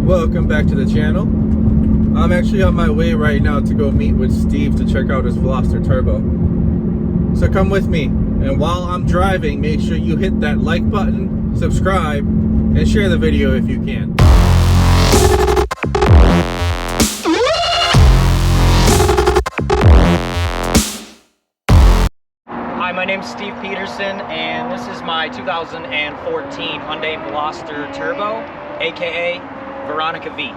Welcome back to the channel. I'm actually on my way right now to go meet with Steve to check out his Veloster Turbo. So come with me, and while I'm driving, make sure you hit that like button, subscribe, and share the video if you can. Hi, my name's Steve Peterson, and this is my 2014 Hyundai Veloster Turbo, aka Veronica V.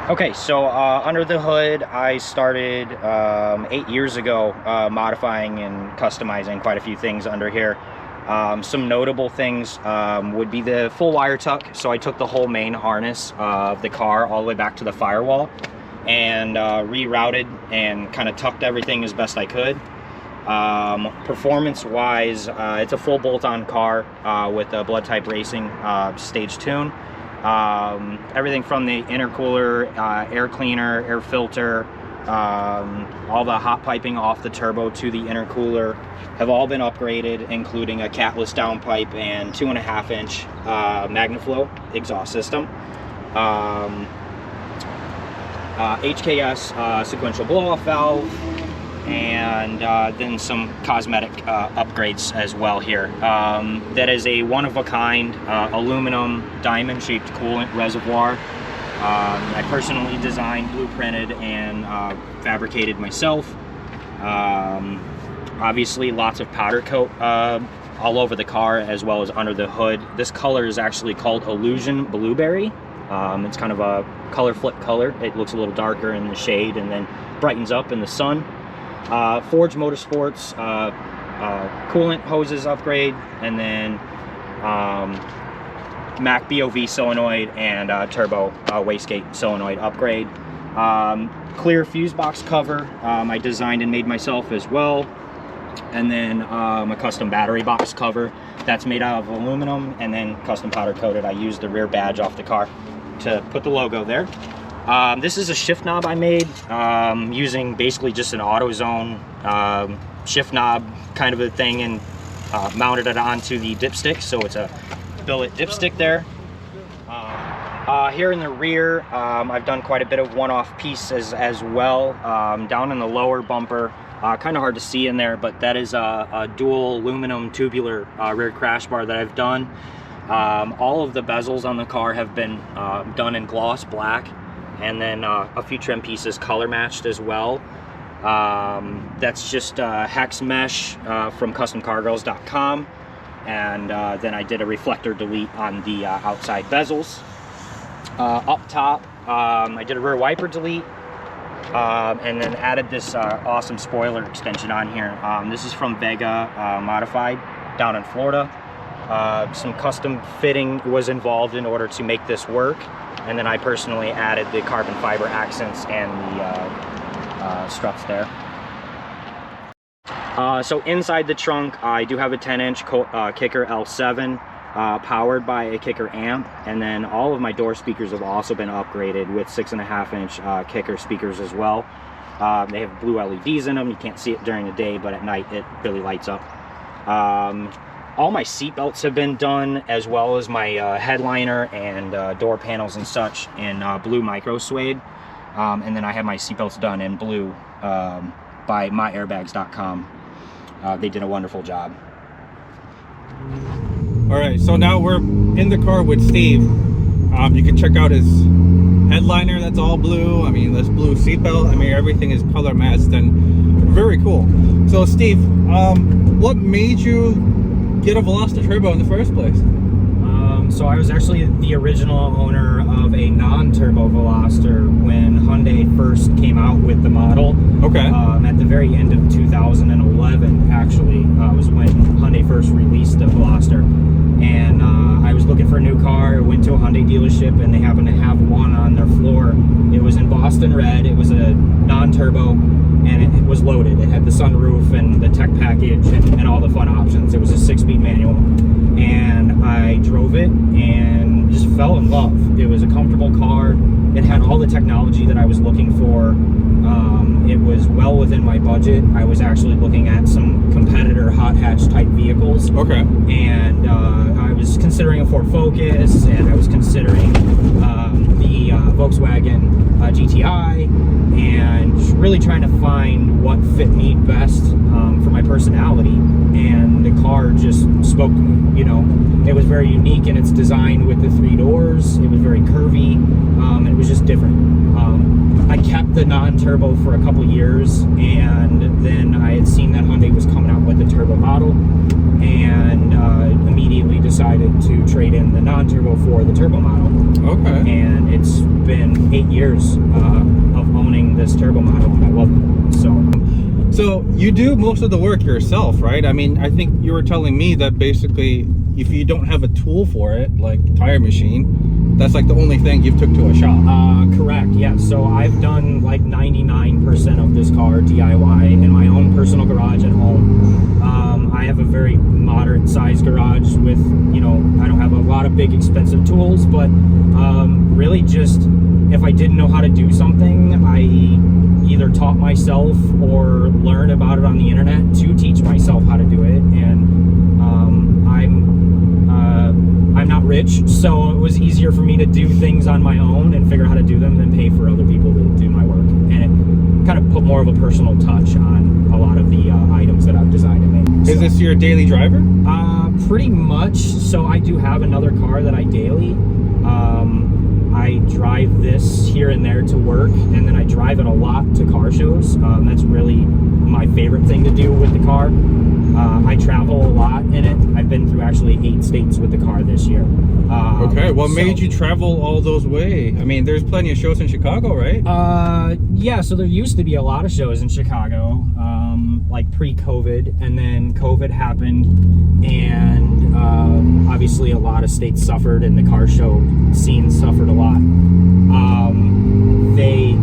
Okay, so under the hood, I started 8 years ago modifying and customizing quite a few things under here. Some notable things would be the full wire tuck. So I took the whole main harness of the car all the way back to the firewall and rerouted and kind of tucked everything as best I could. Performance-wise, it's a full bolt-on car with a Blood Type Racing stage tune. Everything from the intercooler, air cleaner, air filter, all the hot piping off the turbo to the intercooler have all been upgraded, including a catless downpipe and 2.5-inch MagnaFlow exhaust system. HKS sequential blow-off valve, and then some cosmetic upgrades as well here. That is a one-of-a-kind aluminum diamond-shaped coolant reservoir. I personally designed, blueprinted, and fabricated myself. Obviously, lots of powder coat all over the car as well as under the hood. This color is actually called Illusion Blueberry. It's kind of a color flip color. It looks a little darker in the shade and then brightens up in the sun. Forge Motorsports coolant hoses upgrade, and then Mac BOV solenoid and turbo wastegate solenoid upgrade. Clear fuse box cover I designed and made myself as well, and then a custom battery box cover that's made out of aluminum and then custom powder coated. I used the rear badge off the car to put the logo there. This is a shift knob I made using basically just an AutoZone shift knob kind of a thing, and mounted it onto the dipstick, so it's a billet dipstick there. Here in the rear, I've done quite a bit of one-off pieces as well. Down in the lower bumper, kind of hard to see in there, but that is a dual aluminum tubular rear crash bar that I've done. All of the bezels on the car have been done in gloss black, and then a few trim pieces color matched as well. That's just hex mesh from customcargirls.com, and then I did a reflector delete on the outside bezels. Up top, I did a rear wiper delete, and then added this awesome spoiler extension on here. This is from Vega Modified down in Florida. Some custom fitting was involved in order to make this work. And then I personally added the carbon fiber accents and the struts there. So inside the trunk, I do have a 10-inch kicker L7. powered by a kicker amp, and then all of my door speakers have also been upgraded with 6.5-inch kicker speakers as well. They have blue LEDs in them. You can't see it during the day, but at night it really lights up. All my seat belts have been done, as well as my headliner and door panels and such in blue micro suede. And then I have my seat belts done in blue by myairbags.com. They did a wonderful job. All right, so now we're in the car with Steve. You can check out his headliner, that's all blue. I mean, this blue seatbelt. I mean, everything is color matched and very cool. So Steve, what made you get a Veloster Turbo in the first place? So I was actually the original owner of a non-turbo Veloster when Hyundai first came out with the model. Okay. At the very end of 2011, actually, was when Hyundai first released the Veloster. And I was looking for a new car, went to a Hyundai dealership, and they happened to have one on their floor. It was in Boston Red, it was a non-turbo, and it was loaded. It had the sunroof and the tech package and all the fun options. It was a 6-speed manual. And I drove it and just fell in love. It was a comfortable car. It had all the technology that I was looking for. It was well within my budget. I was actually looking at some competitor hot hatch type vehicles. Okay. And I was considering a Ford Focus, and I was considering the Volkswagen GTI, and just really trying to find what fit me best for my personality. And the car just spoke to me. You know, it was very unique in its design with the 3 doors. It was very curvy, and it was just different. I kept the non-turbo for a couple years, and then I had seen that Hyundai was coming out with the turbo model, and immediately decided to trade in the non-turbo for the turbo model. Okay. And it's been 8 years of owning this turbo model, and I love it. So you do most of the work yourself, right? I mean, I think you were telling me that basically if you don't have a tool for it, like tire machine, that's like the only thing you've took to a shop. Correct, yeah. So I've done like 99% of this car DIY in my own personal garage at home. I have a very moderate sized garage with, you know, I don't have a lot of big expensive tools, but really just if I didn't know how to do something, I either taught myself or learned about it on the internet to teach myself how to do it. And I'm not rich, so it was easier for me to do things on my own and figure out how to do them than pay for other people to do my work. And it kind of put more of a personal touch on a lot of the items that I've designed and made. Is this your daily driver? Pretty much. So I do have another car that I daily. I drive this here and there to work, and then I drive it a lot to car shows. That's really my favorite thing to do with the car. I travel a lot in it. I've been through actually 8 states with the car this year. Okay, what made you travel all those way? I mean, there's plenty of shows in Chicago, right? Yeah, so there used to be a lot of shows in Chicago, like pre-COVID, and then COVID happened, and obviously a lot of states suffered, and the car show scene suffered a lot. They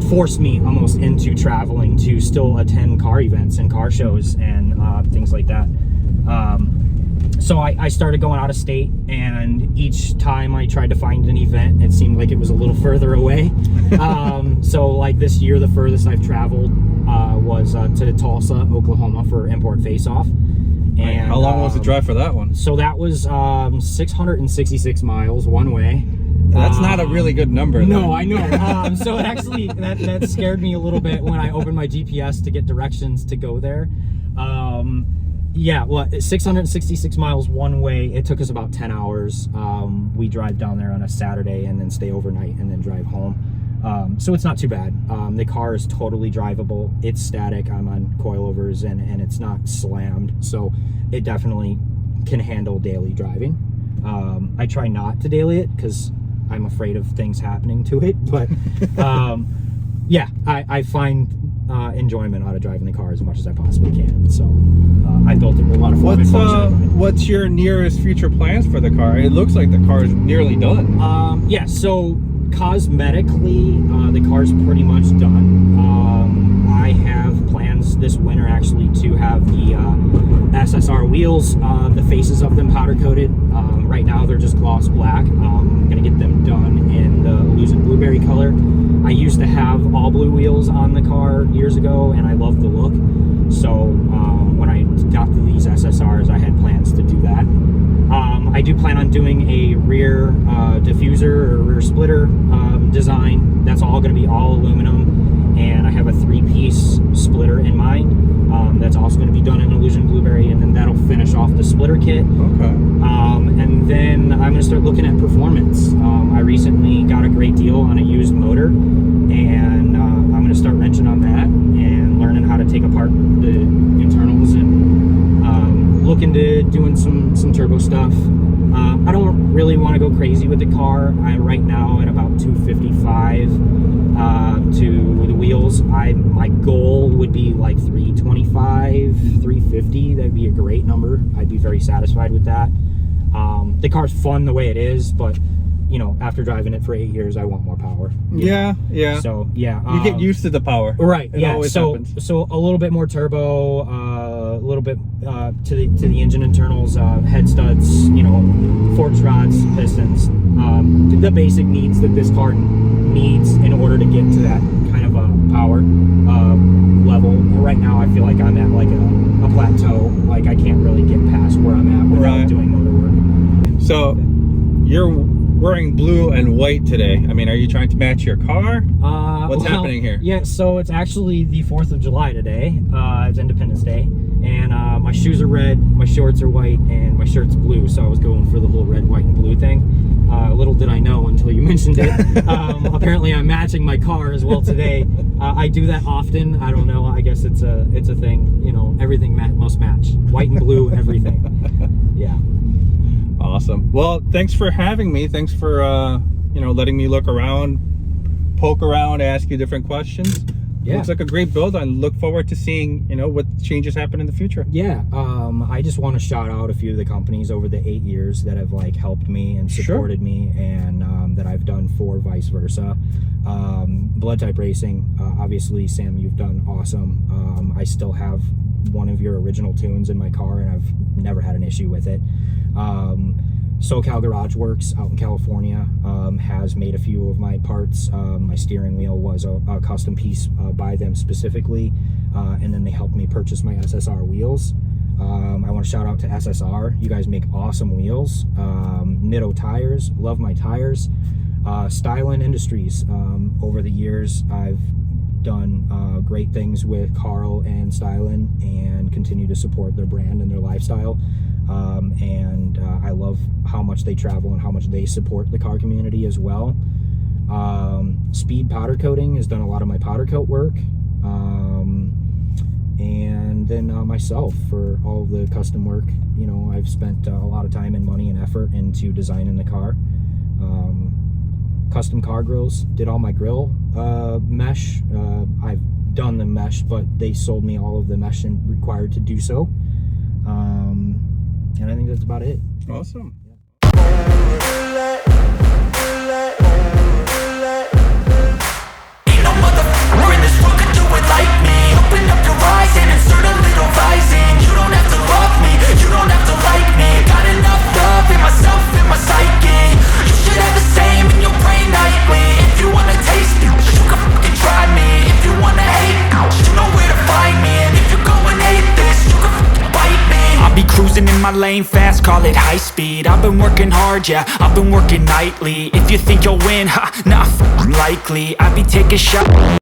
forced me almost into traveling to still attend car events and car shows and things like that. So I started going out of state, and each time I tried to find an event, it seemed like it was a little further away. So like this year, the furthest I've traveled was to Tulsa, Oklahoma for Import Face Off. And how long was the drive for that one? So that was 666 miles one way. That's not a really good number. No, then. I know. So it actually, that scared me a little bit when I opened my GPS to get directions to go there. Yeah, well, 666 miles one way. It took us about 10 hours. We drive down there on a Saturday and then stay overnight and then drive home. So it's not too bad. The car is totally drivable. It's static. I'm on coilovers, and it's not slammed. So it definitely can handle daily driving. I try not to daily it because I'm afraid of things happening to it. But yeah, I find enjoyment out of driving the car as much as I possibly can. So I built it with a lot of fun. What's your nearest future plans for the car? It looks like the car is nearly done. Yeah, so cosmetically, the car's pretty much done. I have plans this winter actually to have the SSR wheels. The faces of them powder coated. Right now they're just gloss black. I'm gonna get them done in the illusion blueberry color. I used to have all blue wheels on the car years ago, and I love the look. So when I got to these SSRs, I had plans to do that. I do plan on doing a rear diffuser or rear splitter design. That's all going to be all aluminum, and I have a 3-piece splitter in mind. That's also going to be done in illusion blueberry, and then that'll finish off the splitter kit. Okay. And then I'm going to start looking at performance. I recently got a great deal on a used motor, and I'm going to start wrenching on that and learning how to take apart the internals and look into doing some turbo stuff. I don't really want to go crazy with the car. I'm right now at about 255 to the wheels. My goal would be like 325, 350. That'd be a great number. I'd be very satisfied with that. The car's fun the way it is, but you know, after driving it for 8 years, I want more power. Yeah, yeah. So yeah, you get used to the power, right? It yeah. always happens. So a little bit more turbo, a little bit to the engine internals, head studs, you know, forks rods, pistons, the basic needs that this car needs in order to get to that kind of a power level. Right now, I feel like I'm at like a plateau. Like I can't really get past where I'm at without doing motor work. So you're wearing blue and white today. I mean, are you trying to match your car? What's happening here? Yeah, so it's actually the 4th of July today. It's Independence Day. And my shoes are red, my shorts are white, and my shirt's blue. So I was going for the whole red, white, and blue thing. Little did I know until you mentioned it. Apparently I'm matching my car as well today. I do that often. I don't know. I guess it's a thing. You know, everything must match. White and blue, everything. Yeah. Awesome. Well, thanks for having me. Thanks for you know, letting me look around, poke around, ask you different questions. Yeah. Looks like a great build. I look forward to seeing, you know, what changes happen in the future. Yeah. I just want to shout out a few of the companies over the 8 years that have like helped me and supported me, and that I've done for vice versa. Blood Type Racing, obviously, Sam, you've done awesome. I still have one of your original tunes in my car, and I've never had an issue with it. SoCal Garage Works out in California has made a few of my parts. My steering wheel was a custom piece by them specifically, and then they helped me purchase my SSR wheels. I want to shout out to SSR. You guys make awesome wheels. Nitto Tires, love my tires. Stylin Industries, over the years I've done great things with Carl and Stylin and continue to support their brand and their lifestyle. And I love how much they travel and how much they support the car community as well. Speed Powder Coating has done a lot of my powder coat work. And then myself for all the custom work. You know, I've spent a lot of time and money and effort into designing the car. Custom car grills, did all my grill mesh. I've done the mesh, but they sold me all of the mesh required to do so. And I think that's about it. Awesome. Ain't no motherfucker in this world could do it like me. Open up your eyes and insert a little rising. You don't have to love me, you don't have to like me. Got enough love in myself, in my psyche. You should have the same in your brain nightly. If you wanna taste me, you can fucking try me. If you wanna hate, you know where to find me. And if you're going hate this, you can fucking bite me. I'll be cruising in my lane fast, call it high speed. I've been working hard, yeah, I've been working nightly. If you think you'll win, ha, not likely. I be taking shots.